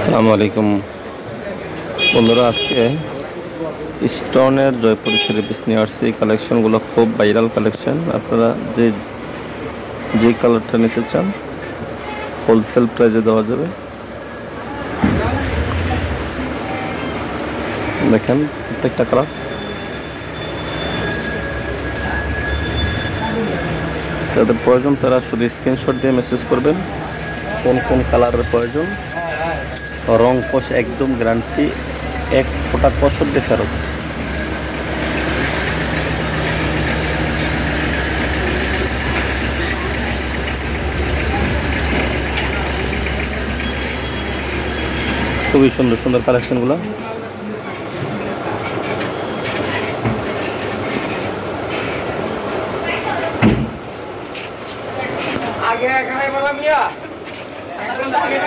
আসসালামু আলাইকুম বন্ধুরা, আজকে স্টোনের জয়পুরি থ্রি পিস নিয়ে আসছি। কালেকশনগুলো খুব ভাইরাল কালেকশন। আপনারা যে কালারটা নিতে চান হোলসেল প্রাইসে দেওয়া যাবে। দেখেন প্রত্যেকটা কালার। যাদের প্রয়োজন তারা শুধু স্ক্রিনশট দিয়ে মেসেজ করবেন কোন কোন কালারের প্রয়োজন। রং কষ একদম গ্যারান্টি, এক ফোঁটা কষর দিয়ে ফেরত। খুবই সুন্দর সুন্দর কালেকশনগুলো। আগে এখানে বলা মিয়া একদম আগে